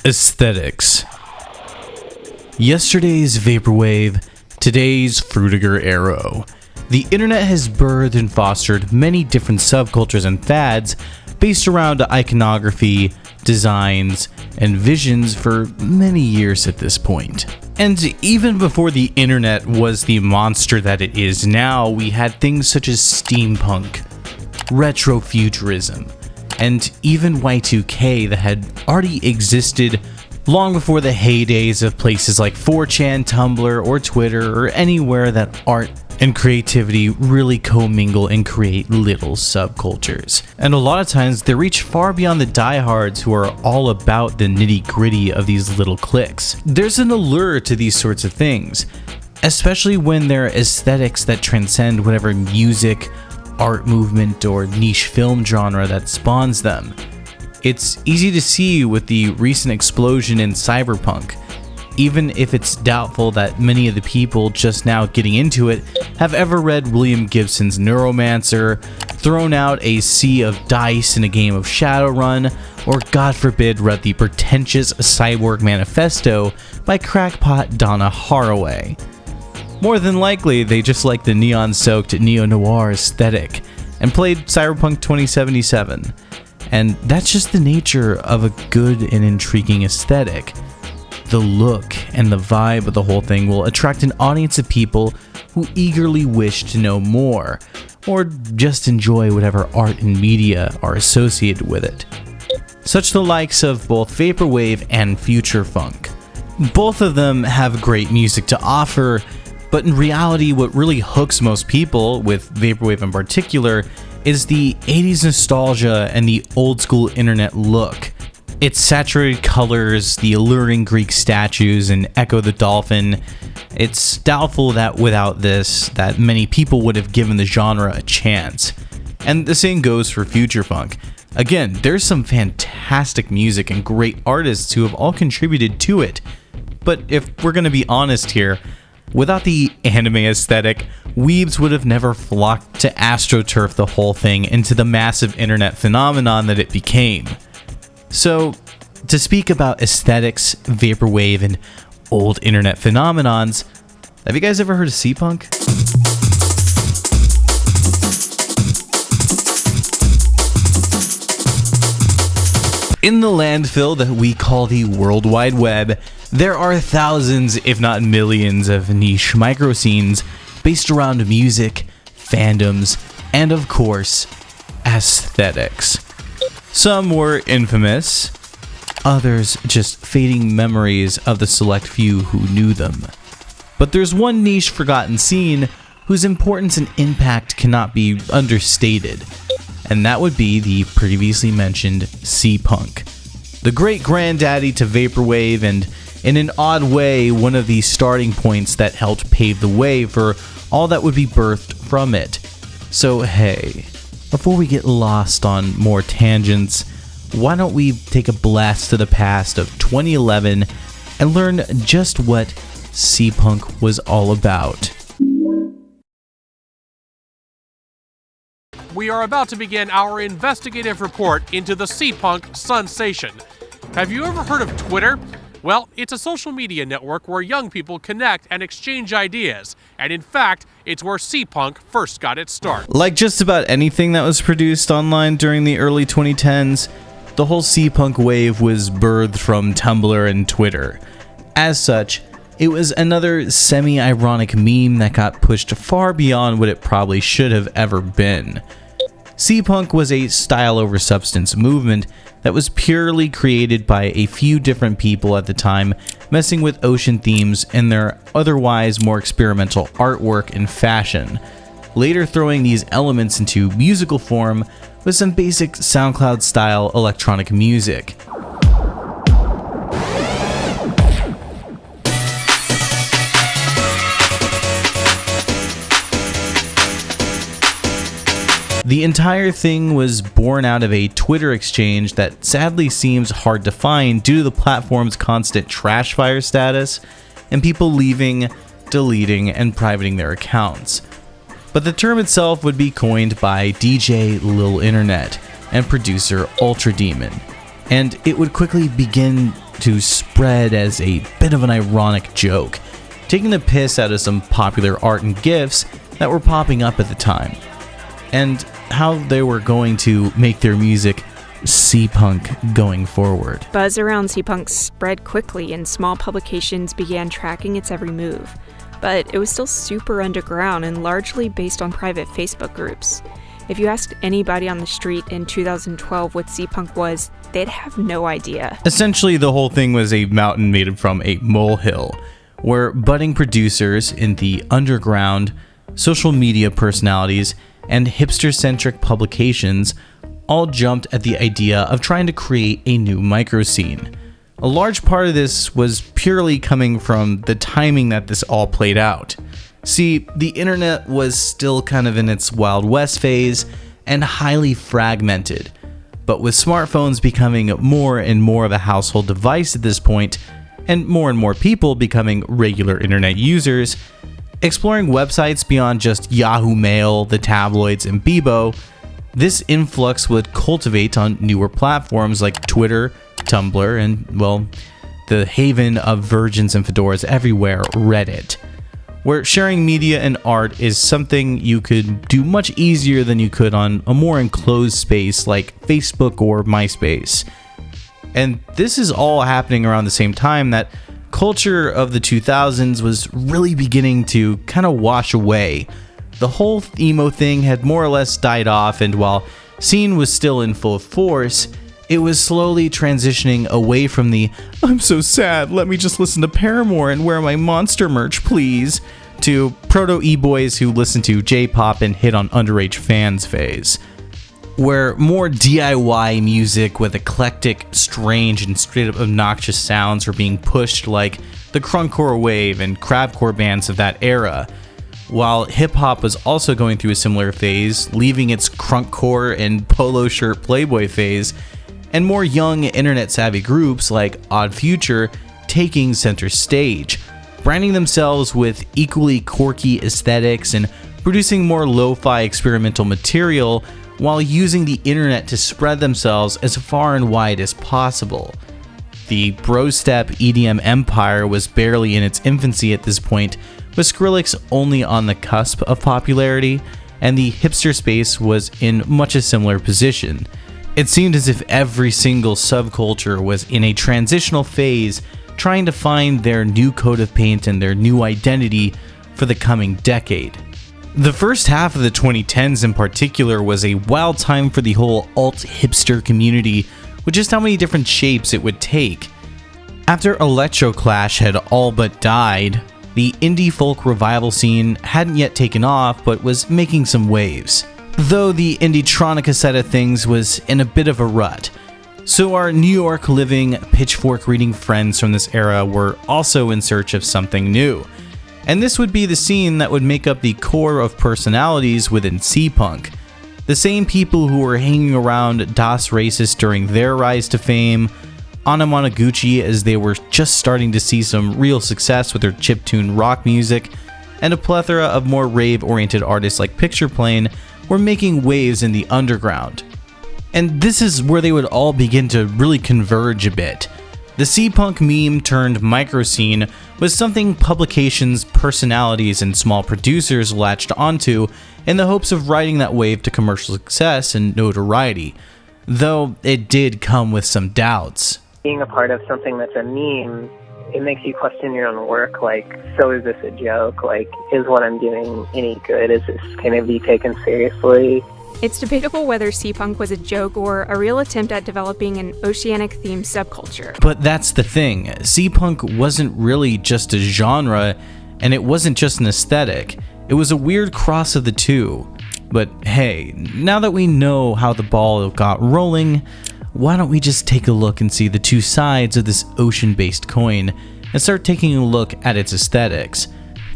Aesthetics. Yesterday's Vaporwave, today's Fruitiger Arrow. The internet has birthed and fostered many different subcultures and fads based around iconography, designs, and visions for many years at this point. And even before the internet was the monster that it is now, we had things such as steampunk, retrofuturism, and even Y2K that had already existed long before the heydays of places like 4chan, Tumblr, or Twitter, or anywhere that art and creativity really commingle and create little subcultures. And a lot of times they reach far beyond the diehards who are all about the nitty-gritty of these little cliques. There's an allure to these sorts of things, especially when they're aesthetics that transcend whatever music, art movement, or niche film genre that spawns them. It's easy to see with the recent explosion in cyberpunk, even if it's doubtful that many of the people just now getting into it have ever read William Gibson's Neuromancer, thrown out a sea of dice in a game of Shadowrun, or God forbid read the pretentious Cyborg Manifesto by crackpot Donna Haraway. More than likely, they just like the neon-soaked neo-noir aesthetic and played Cyberpunk 2077. And that's just the nature of a good and intriguing aesthetic. The look and the vibe of the whole thing will attract an audience of people who eagerly wish to know more, or just enjoy whatever art and media are associated with it. Such the likes of both Vaporwave and Future Funk. Both of them have great music to offer, but in reality what really hooks most people, with Vaporwave in particular, is the 80s nostalgia and the old school internet look. Its saturated colors, the alluring Greek statues, and Echo the Dolphin. It's doubtful that without this, that many people would have given the genre a chance. And the same goes for Future Funk. Again, there's some fantastic music and great artists who have all contributed to it. But if we're gonna be honest here, without the anime aesthetic, weebs would have never flocked to AstroTurf the whole thing into the massive internet phenomenon that it became. So, to speak about aesthetics, Vaporwave, and old internet phenomenons, have you guys ever heard of Seapunk? In the landfill that we call the World Wide Web, there are thousands, if not millions, of niche microscenes based around music, fandoms, and of course, aesthetics. Some were infamous, others just fading memories of the select few who knew them. But there's one niche forgotten scene whose importance and impact cannot be understated, and that would be the previously mentioned Seapunk. The great granddaddy to Vaporwave, and in an odd way, one of the starting points that helped pave the way for all that would be birthed from it. So hey, before we get lost on more tangents, why don't we take a blast to the past of 2011 and learn just what Seapunk was all about. We are about to begin our investigative report into the Seapunk sensation. Have you ever heard of Twitter? Well, it's a social media network where young people connect and exchange ideas, and in fact, it's where Seapunk first got its start. Like just about anything that was produced online during the early 2010s, the whole Seapunk wave was birthed from Tumblr and Twitter. As such, it was another semi-ironic meme that got pushed far beyond what it probably should have ever been. Seapunk was a style over substance movement that was purely created by a few different people at the time, messing with ocean themes in their otherwise more experimental artwork and fashion, later throwing these elements into musical form with some basic SoundCloud-style electronic music. The entire thing was born out of a Twitter exchange that sadly seems hard to find due to the platform's constant trash fire status and people leaving, deleting, and privating their accounts. But the term itself would be coined by DJ Lil Internet and producer Ultra Demon, and it would quickly begin to spread as a bit of an ironic joke, taking the piss out of some popular art and GIFs that were popping up at the time, and how they were going to make their music Seapunk going forward. Buzz around Seapunk spread quickly and small publications began tracking its every move, but it was still super underground and largely based on private Facebook groups. If you asked anybody on the street in 2012 what Seapunk was, they'd have no idea. Essentially, the whole thing was a mountain made from a molehill, where budding producers in the underground, social media personalities, and hipster-centric publications all jumped at the idea of trying to create a new microscene. A large part of this was purely coming from the timing that this all played out. See, the internet was still kind of in its Wild West phase and highly fragmented, but with smartphones becoming more and more of a household device at this point, and more people becoming regular internet users, exploring websites beyond just Yahoo Mail, the tabloids, and Bebo, this influx would cultivate on newer platforms like Twitter, Tumblr, and, well, the haven of virgins and fedoras everywhere, Reddit, where sharing media and art is something you could do much easier than you could on a more enclosed space like Facebook or MySpace. And this is all happening around the same time that culture of the 2000s was really beginning to kind of wash away. The whole emo thing had more or less died off, and while scene was still in full force, it was slowly transitioning away from the "I'm so sad, let me just listen to Paramore and wear my Monster merch, please," to proto-e-boys who listen to J-pop and hit on underage fans phase, where more DIY music with eclectic, strange, and straight-up obnoxious sounds were being pushed like the crunkcore wave and crabcore bands of that era, while hip-hop was also going through a similar phase, leaving its crunkcore and polo shirt playboy phase, and more young internet-savvy groups like Odd Future taking center stage, branding themselves with equally quirky aesthetics and producing more lo-fi experimental material while using the internet to spread themselves as far and wide as possible. The bro-step EDM empire was barely in its infancy at this point, with Skrillex only on the cusp of popularity, and the hipster space was in much a similar position. It seemed as if every single subculture was in a transitional phase, trying to find their new coat of paint and their new identity for the coming decade. The first half of the 2010s in particular was a wild time for the whole alt-hipster community, with just how many different shapes it would take. After Electroclash had all but died, the indie folk revival scene hadn't yet taken off but was making some waves, though the indie-tronica side of things was in a bit of a rut. So our New York living, pitchfork reading friends from this era were also in search of something new. And this would be the scene that would make up the core of personalities within Seapunk. The same people who were hanging around Das Racist during their rise to fame, Anamanaguchi as they were just starting to see some real success with their chiptune rock music, and a plethora of more rave-oriented artists like Picture Plane were making waves in the underground. And this is where they would all begin to really converge a bit. The Seapunk meme turned microscene was something publications, personalities, and small producers latched onto in the hopes of riding that wave to commercial success and notoriety, though it did come with some doubts. Being a part of something that's a meme, it makes you question your own work, like, so is this a joke? Like, is what I'm doing any good? Is this going to be taken seriously? It's debatable whether Seapunk was a joke or a real attempt at developing an oceanic-themed subculture. But that's the thing, Seapunk wasn't really just a genre, and it wasn't just an aesthetic. It was a weird cross of the two. But hey, now that we know how the ball got rolling, why don't we just take a look and see the two sides of this ocean-based coin and start taking a look at its aesthetics.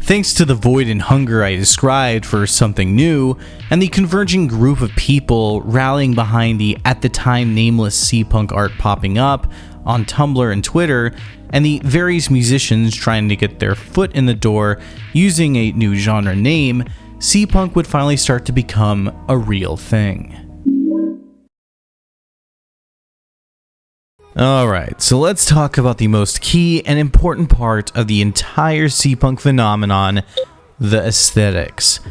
Thanks to the void and hunger I described for something new, and the converging group of people rallying behind the at the time nameless Seapunk art popping up on Tumblr and Twitter, and the various musicians trying to get their foot in the door using a new genre name, Seapunk would finally start to become a real thing. Alright, so let's talk about the most key and important part of the entire Seapunk phenomenon, the aesthetics.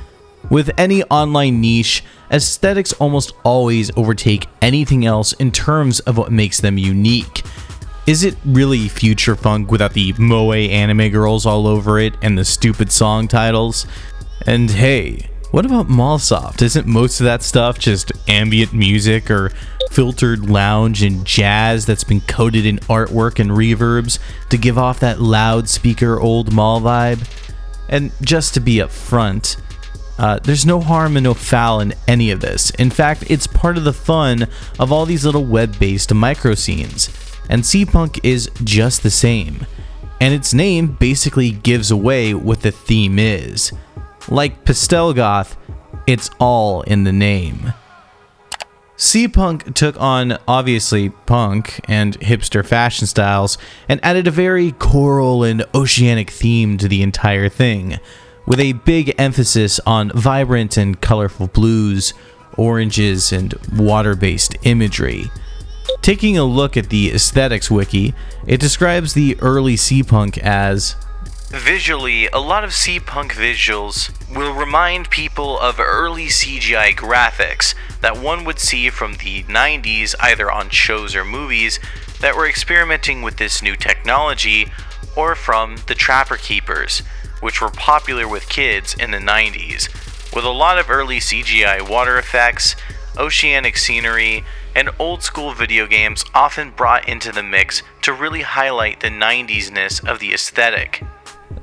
With any online niche, aesthetics almost always overtake anything else in terms of what makes them unique. Is it really future funk without the moe anime girls all over it and the stupid song titles? And hey, what about Mallsoft? Isn't most of that stuff just ambient music or filtered lounge and jazz that's been coated in artwork and reverbs to give off that loudspeaker old mall vibe? And just to be upfront, there's no harm and no foul in any of this. In fact, it's part of the fun of all these little web-based micro scenes. And Seapunk is just the same. And its name basically gives away what the theme is. Like Pastel Goth, it's all in the name. Seapunk took on, obviously, punk and hipster fashion styles and added a very choral and oceanic theme to the entire thing, with a big emphasis on vibrant and colorful blues, oranges, and water-based imagery. Taking a look at the aesthetics wiki, it describes the early Seapunk as, visually, a lot of Seapunk visuals will remind people of early CGI graphics that one would see from the 90s either on shows or movies that were experimenting with this new technology, or from the Trapper Keepers, which were popular with kids in the 90s, with a lot of early CGI water effects, oceanic scenery, and old school video games often brought into the mix to really highlight the 90s-ness of the aesthetic.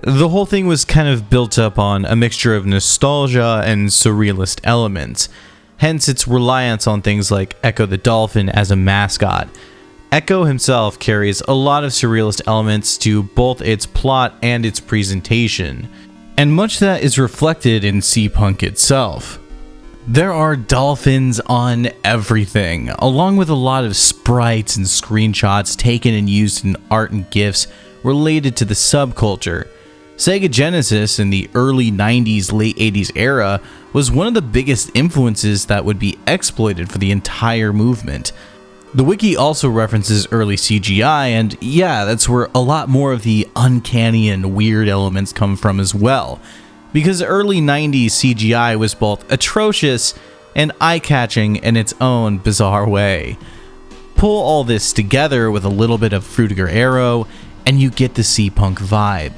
The whole thing was kind of built up on a mixture of nostalgia and surrealist elements, hence its reliance on things like Echo the Dolphin as a mascot. Echo himself carries a lot of surrealist elements to both its plot and its presentation, and much of that is reflected in Seapunk itself. There are dolphins on everything, along with a lot of sprites and screenshots taken and used in art and GIFs related to the subculture. Sega Genesis in the early 90s, late 80s era was one of the biggest influences that would be exploited for the entire movement. The wiki also references early CGI, and yeah, that's where a lot more of the uncanny and weird elements come from as well, because early 90s CGI was both atrocious and eye-catching in its own bizarre way. Pull all this together with a little bit of Fruitiger Arrow, and you get the Seapunk vibe.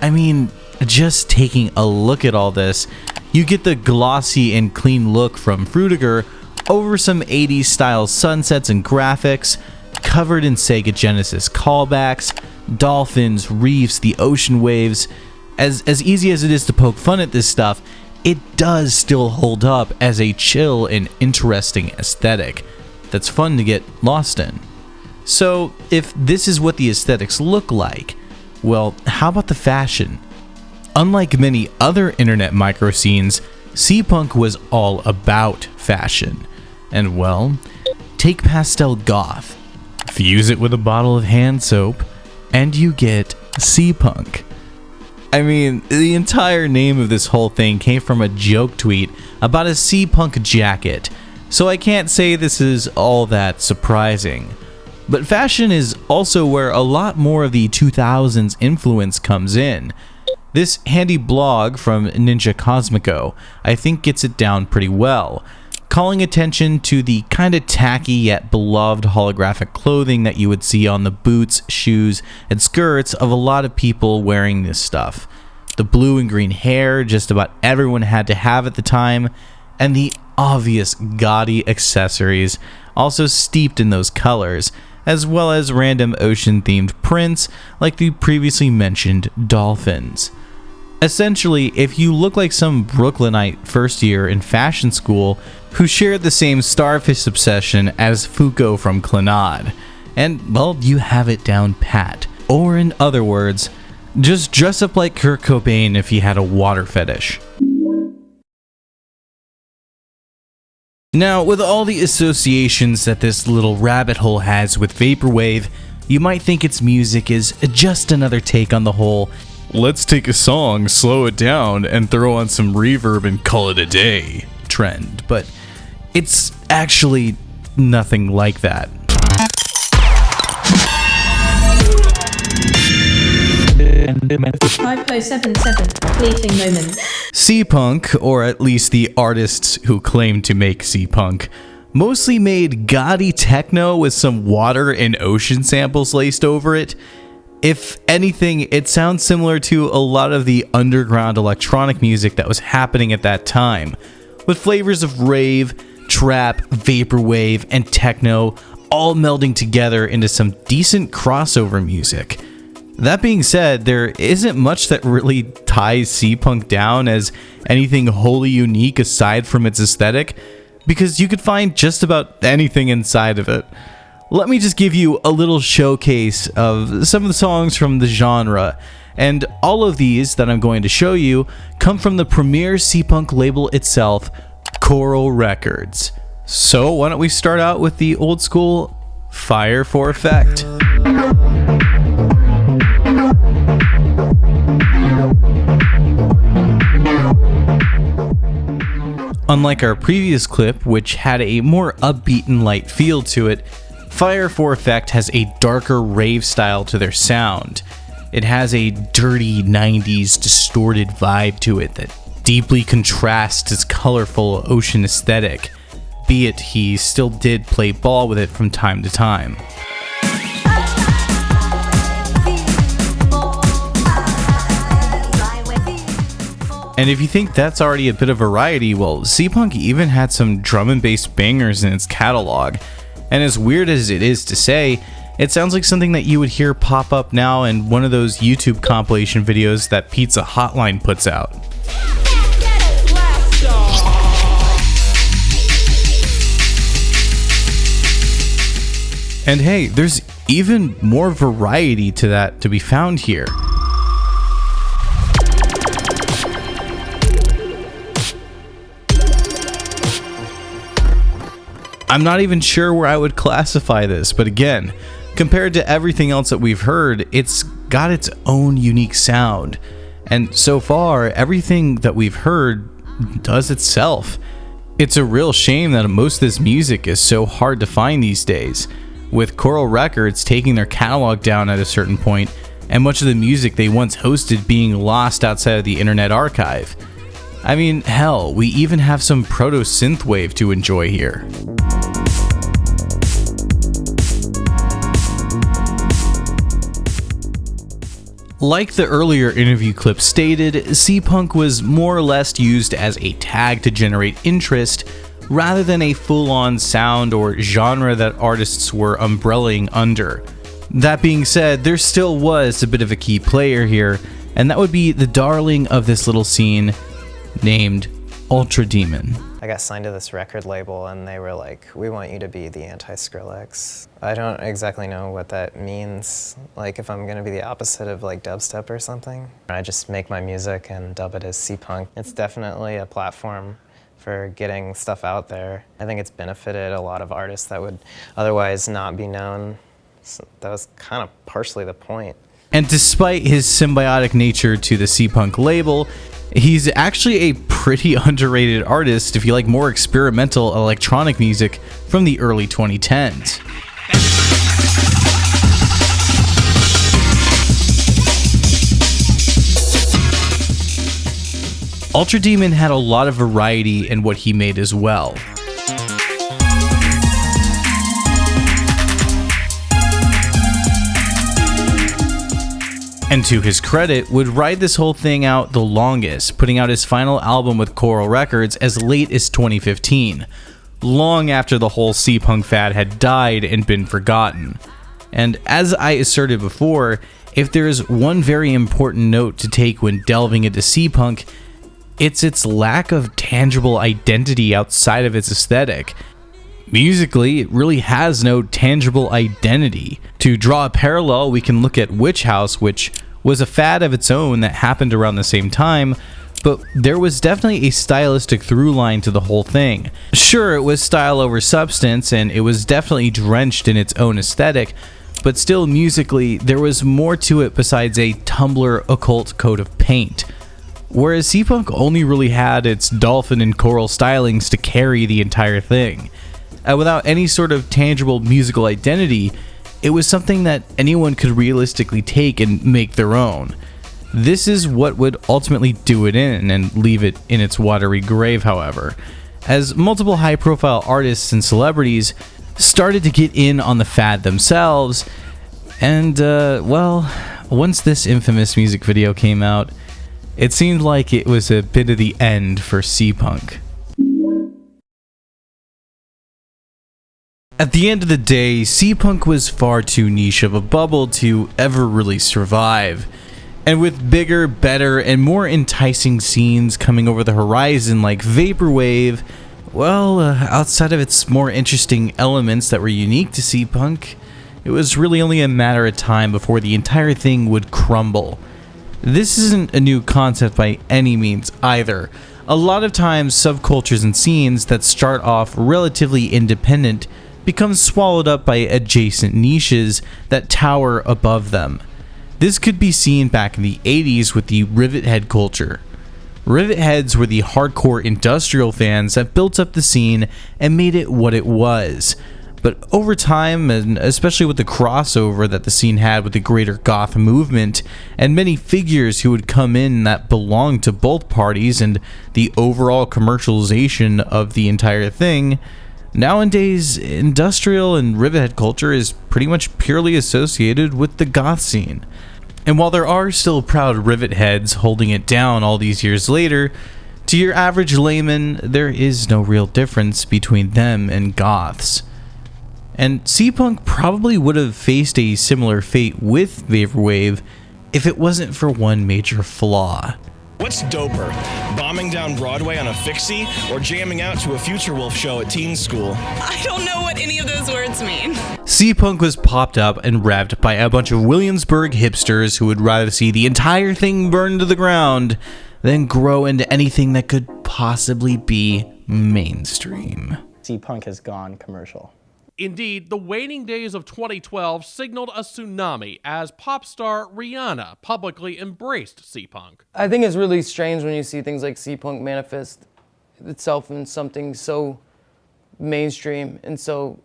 I mean, just taking a look at all this, you get the glossy and clean look from Fruitiger over some 80s style sunsets and graphics, covered in Sega Genesis callbacks, dolphins, reefs, the ocean waves. As easy as it is to poke fun at this stuff, it does still hold up as a chill and interesting aesthetic that's fun to get lost in. So, if this is what the aesthetics look like, well, how about the fashion? Unlike many other internet micro scenes, Seapunk was all about fashion. And well, take Pastel Goth, fuse it with a bottle of hand soap, and you get Seapunk. I mean, the entire name of this whole thing came from a joke tweet about a Seapunk jacket, so I can't say this is all that surprising. But fashion is also where a lot more of the 2000s influence comes in. This handy blog from Ninja Cosmico, I think, gets it down pretty well, calling attention to the kinda tacky yet beloved holographic clothing that you would see on the boots, shoes, and skirts of a lot of people wearing this stuff. The blue and green hair just about everyone had to have at the time, and the obvious gaudy accessories, also steeped in those colors, as well as random ocean-themed prints like the previously mentioned dolphins. Essentially, if you look like some Brooklynite first year in fashion school who shared the same starfish obsession as Fuko from Clannad, and well, you have it down pat. Or in other words, just dress up like Kurt Cobain if he had a water fetish. Now, with all the associations that this little rabbit hole has with Vaporwave, you might think its music is just another take on the whole "let's take a song, slow it down, and throw on some reverb and call it a day" trend, but it's actually nothing like that. 5077, fleeting moment. Seapunk, or at least the artists who claim to make Seapunk, mostly made gaudy techno with some water and ocean samples laced over it. If anything, it sounds similar to a lot of the underground electronic music that was happening at that time, with flavors of rave, trap, vaporwave, and techno all melding together into some decent crossover music. That being said, there isn't much that really ties Seapunk down as anything wholly unique aside from its aesthetic, because you could find just about anything inside of it. Let me just give you a little showcase of some of the songs from the genre, and all of these that I'm going to show you come from the premier Seapunk label itself, Coral Records. So why don't we start out with the old school Fire for Effect. Unlike our previous clip, which had a more upbeat and light feel to it, Fire for Effect has a darker rave style to their sound. It has a dirty 90s distorted vibe to it that deeply contrasts its colorful ocean aesthetic, be it he still did play ball with it from time to time. And if you think that's already a bit of variety, well, Seapunk even had some drum and bass bangers in its catalog. And as weird as it is to say, it sounds like something that you would hear pop up now in one of those YouTube compilation videos that Pizza Hotline puts out. And hey, there's even more variety to that to be found here. I'm not even sure where I would classify this, but again, compared to everything else that we've heard, it's got its own unique sound. And so far, everything that we've heard does itself. It's a real shame that most of this music is so hard to find these days, with Coral Records taking their catalog down at a certain point, and much of the music they once hosted being lost outside of the Internet Archive. I mean, hell, we even have some proto-synthwave to enjoy here. Like the earlier interview clip stated, Seapunk was more or less used as a tag to generate interest, rather than a full-on sound or genre that artists were umbrellaing under. That being said, there still was a bit of a key player here, and that would be the darling of this little scene, named Ultra Demon. I got signed to this record label and they were like, we want you to be the anti-Skrillex. I don't exactly know what that means, like if I'm gonna be the opposite of like dubstep or something. I just make my music and dub it as Seapunk. It's definitely a platform for getting stuff out there. I think it's benefited a lot of artists that would otherwise not be known. So that was kind of partially the point. And despite his symbiotic nature to the Seapunk label, he's actually a pretty underrated artist if you like more experimental electronic music from the early 2010s. Ultra Demon had a lot of variety in what he made as well. And to his credit, would ride this whole thing out the longest, putting out his final album with Coral Records as late as 2015, long after the whole Seapunk fad had died and been forgotten. And as I asserted before, if there is one very important note to take when delving into Seapunk, it's its lack of tangible identity outside of its aesthetic. Musically, it really has no tangible identity. To draw a parallel, we can look at Witch House, which was a fad of its own that happened around the same time, but there was definitely a stylistic through line to the whole thing. Sure, it was style over substance, and it was definitely drenched in its own aesthetic, but still musically, there was more to it besides a Tumblr occult coat of paint. Whereas Seapunk only really had its dolphin and coral stylings to carry the entire thing. Without any sort of tangible musical identity, it was something that anyone could realistically take and make their own. This is what would ultimately do it in and leave it in its watery grave, however, as multiple high-profile artists and celebrities started to get in on the fad themselves, and, well, once this infamous music video came out, it seemed like it was a bit of the end for Seapunk. At the end of the day, Seapunk was far too niche of a bubble to ever really survive. And with bigger, better, and more enticing scenes coming over the horizon like Vaporwave, well, outside of its more interesting elements that were unique to Seapunk, it was really only a matter of time before the entire thing would crumble. This isn't a new concept by any means either. A lot of times, subcultures and scenes that start off relatively independent become swallowed up by adjacent niches that tower above them. This could be seen back in the 80s with the rivet head culture. Rivet heads were the hardcore industrial fans that built up the scene and made it what it was. But over time, and especially with the crossover that the scene had with the greater goth movement, and many figures who would come in that belonged to both parties and the overall commercialization of the entire thing, nowadays, industrial and rivethead culture is pretty much purely associated with the goth scene. And while there are still proud rivet heads holding it down all these years later, to your average layman, there is no real difference between them and goths. And Seapunk probably would have faced a similar fate with Vaporwave if it wasn't for one major flaw. What's doper, bombing down Broadway on a fixie or jamming out to a Future Wolf show at teen school? I don't know what any of those words mean. Seapunk was popped up and revved by a bunch of Williamsburg hipsters who would rather see the entire thing burn to the ground than grow into anything that could possibly be mainstream. Seapunk has gone commercial. Indeed, the waning days of 2012 signaled a tsunami as pop star Rihanna publicly embraced Seapunk. I think it's really strange when you see things like Seapunk manifest itself in something so mainstream and so,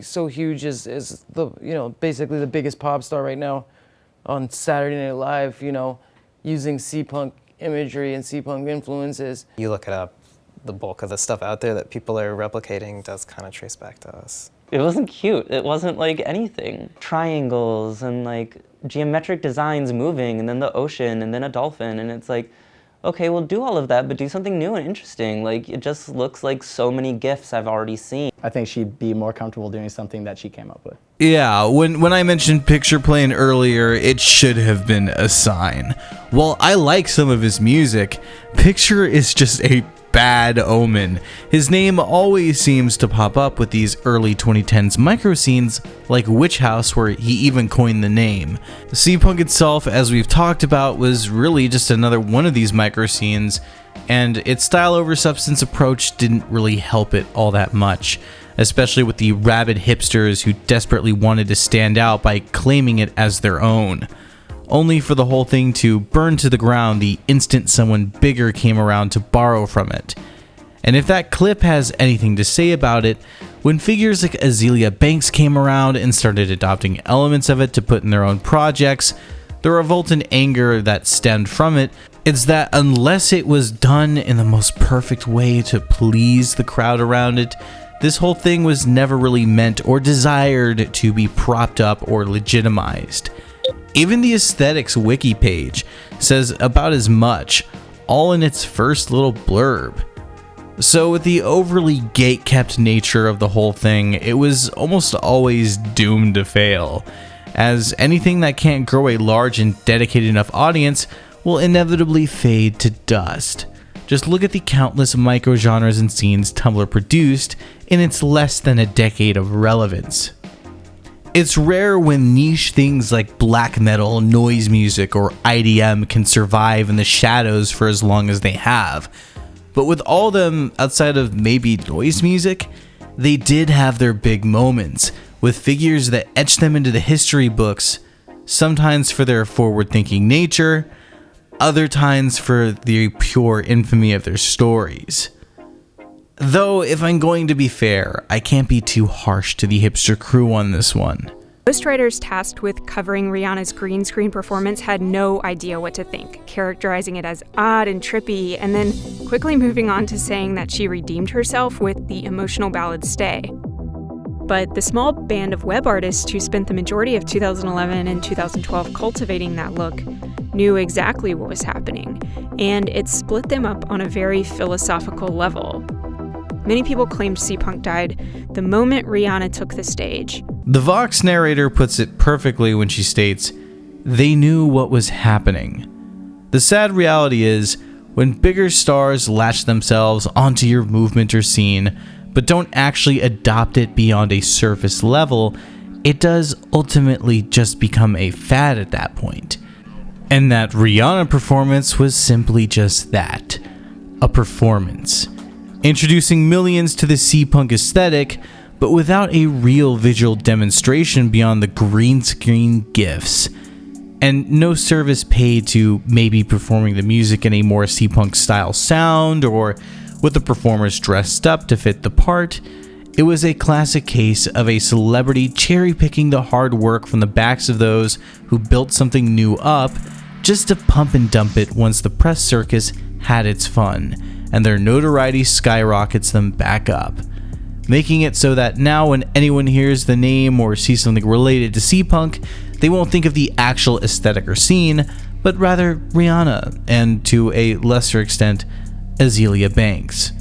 so huge as the, basically the biggest pop star right now on Saturday Night Live, using Seapunk imagery and Seapunk influences. You look it up, the bulk of the stuff out there that people are replicating does kind of trace back to us. It wasn't cute. It wasn't like anything. Triangles and like geometric designs moving and then the ocean and then a dolphin, and it's like, okay, we'll do all of that, but do something new and interesting. Like, it just looks like so many GIFs I've already seen. I think she'd be more comfortable doing something that she came up with. Yeah, when I mentioned Picture Plane earlier, it should have been a sign. While I like some of his music, Picture is just a bad omen. His name always seems to pop up with these early 2010s micro scenes like Witch House, where he even coined the name. Seapunk itself, as we've talked about, was really just another one of these micro scenes, and its style over substance approach didn't really help it all that much, especially with the rabid hipsters who desperately wanted to stand out by claiming it as their own, only for the whole thing to burn to the ground the instant someone bigger came around to borrow from it. And if that clip has anything to say about it, when figures like Azealia Banks came around and started adopting elements of it to put in their own projects, the revolt and anger that stemmed from it is that unless it was done in the most perfect way to please the crowd around it, this whole thing was never really meant or desired to be propped up or legitimized. Even the aesthetics wiki page says about as much, all in its first little blurb. So with the overly gate-kept nature of the whole thing, it was almost always doomed to fail, as anything that can't grow a large and dedicated enough audience will inevitably fade to dust. Just look at the countless microgenres and scenes Tumblr produced in its less than a decade of relevance. It's rare when niche things like black metal, noise music, or IDM can survive in the shadows for as long as they have. But with all of them outside of maybe noise music, they did have their big moments, with figures that etched them into the history books, sometimes for their forward-thinking nature, other times for the pure infamy of their stories. Though, if I'm going to be fair, I can't be too harsh to the hipster crew on this one. Ghostwriters tasked with covering Rihanna's green screen performance had no idea what to think, characterizing it as odd and trippy, and then quickly moving on to saying that she redeemed herself with the emotional ballad Stay. But the small band of web artists who spent the majority of 2011 and 2012 cultivating that look knew exactly what was happening, and it split them up on a very philosophical level. Many people claimed Seapunk died the moment Rihanna took the stage. The Vox narrator puts it perfectly when she states, "They knew what was happening." The sad reality is, when bigger stars latch themselves onto your movement or scene, but don't actually adopt it beyond a surface level, it does ultimately just become a fad at that point. And that Rihanna performance was simply just that, a performance. Introducing millions to the Seapunk aesthetic, but without a real visual demonstration beyond the green screen gifs. And no service paid to maybe performing the music in a more Seapunk style sound or with the performers dressed up to fit the part. It was a classic case of a celebrity cherry-picking the hard work from the backs of those who built something new up just to pump and dump it once the press circus had its fun, and their notoriety skyrockets them back up, making it so that now when anyone hears the name or sees something related to Seapunk, they won't think of the actual aesthetic or scene, but rather Rihanna, and to a lesser extent, Azealia Banks.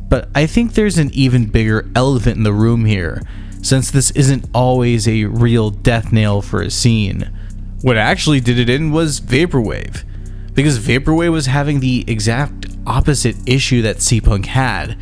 But I think there's an even bigger elephant in the room here, since this isn't always a real death nail for a scene. What actually did it in was Vaporwave, because Vaporwave was having the exact opposite issue that Seapunk had.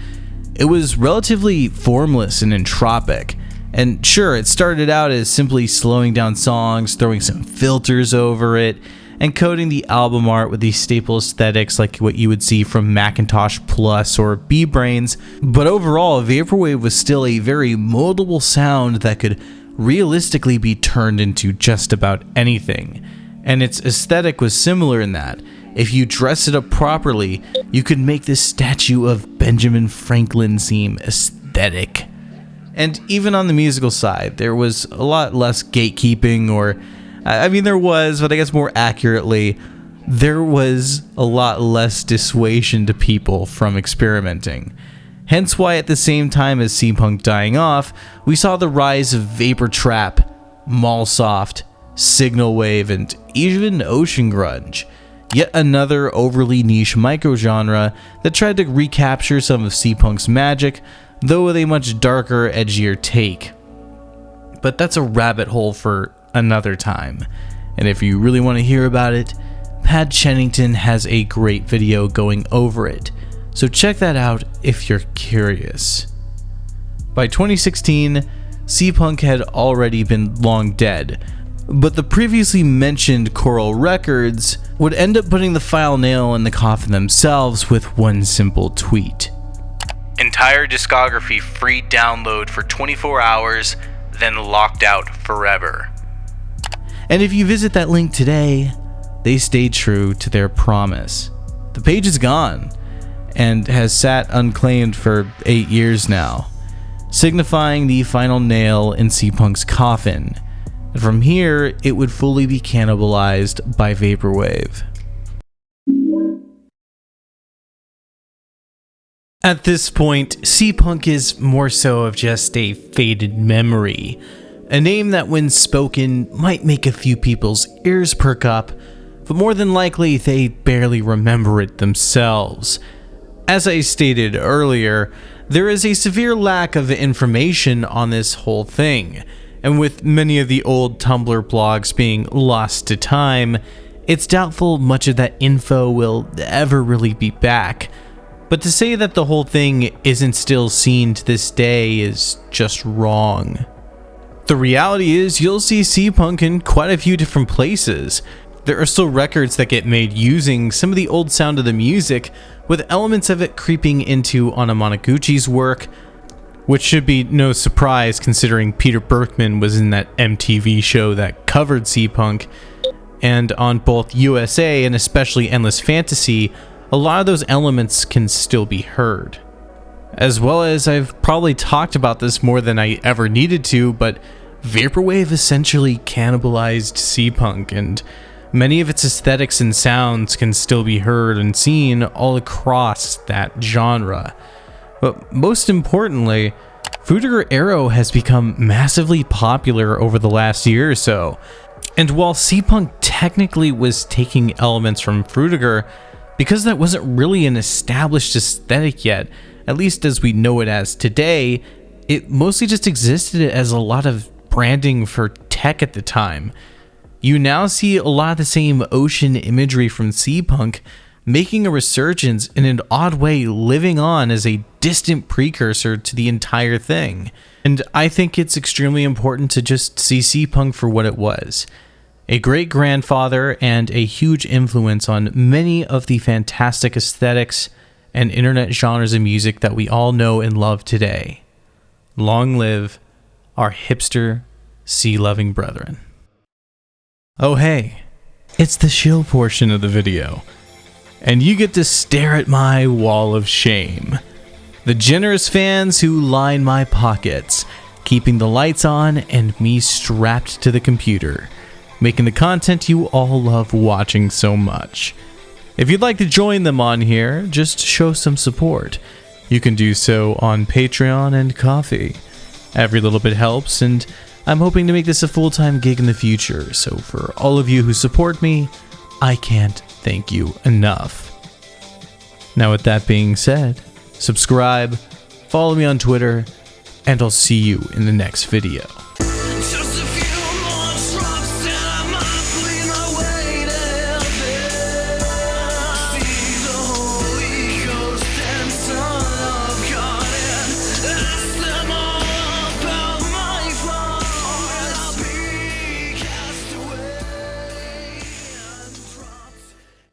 It was relatively formless and entropic, and sure, it started out as simply slowing down songs, throwing some filters over it, and coding the album art with these staple aesthetics like what you would see from Macintosh Plus or B-Brains, but overall, Vaporwave was still a very moldable sound that could realistically be turned into just about anything, and its aesthetic was similar in that if you dress it up properly, you could make this statue of Benjamin Franklin seem aesthetic. And even on the musical side, there was a lot less gatekeeping, or there was, but I guess more accurately, there was a lot less dissuasion to people from experimenting. Hence why at the same time as Seapunk dying off, we saw the rise of Vapor Trap, Mallsoft, Signal Wave, and even Ocean Grunge. Yet another overly niche microgenre that tried to recapture some of Seapunk's magic, though with a much darker, edgier take. But that's a rabbit hole for another time, and if you really want to hear about it, Pat Chennington has a great video going over it, so check that out if you're curious. By 2016, Seapunk had already been long dead, but the previously mentioned Coral Records would end up putting the final nail in the coffin themselves with one simple tweet. Entire discography free download for 24 hours, then locked out forever. And if you visit that link today, they stayed true to their promise. The page is gone, and has sat unclaimed for 8 years now, signifying the final nail in Seapunk's coffin. And from here, it would fully be cannibalized by Vaporwave. At this point, Seapunk is more so of just a faded memory, a name that when spoken might make a few people's ears perk up, but more than likely they barely remember it themselves. As I stated earlier, there is a severe lack of information on this whole thing, and with many of the old Tumblr blogs being lost to time, it's doubtful much of that info will ever really be back. But to say that the whole thing isn't still seen to this day is just wrong. The reality is you'll see Seapunk in quite a few different places. There are still records that get made using some of the old sound of the music, with elements of it creeping into Anamanaguchi's work, which should be no surprise considering Peter Berkman was in that MTV show that covered Seapunk, and on both USA and especially Endless Fantasy, a lot of those elements can still be heard. As well as I've probably talked about this more than I ever needed to, but Vaporwave essentially cannibalized Seapunk, and many of its aesthetics and sounds can still be heard and seen all across that genre. But most importantly, Fruitiger Aero has become massively popular over the last year or so. And while Seapunk technically was taking elements from Fruitiger, because that wasn't really an established aesthetic yet, at least as we know it as today, it mostly just existed as a lot of branding for tech at the time. You now see a lot of the same ocean imagery from Seapunk making a resurgence in an odd way, living on as a distant precursor to the entire thing. And I think it's extremely important to just see Seapunk for what it was. A great grandfather and a huge influence on many of the fantastic aesthetics and internet genres of music that we all know and love today. Long live our hipster, sea-loving brethren. Oh hey, it's the shill portion of the video, and you get to stare at my wall of shame. The generous fans who line my pockets, keeping the lights on and me strapped to the computer, making the content you all love watching so much. If you'd like to join them on here, just show some support. You can do so on Patreon and Ko-fi. Every little bit helps, and I'm hoping to make this a full-time gig in the future, so for all of you who support me, I can't thank you enough. Now with that being said, subscribe, follow me on Twitter, and I'll see you in the next video.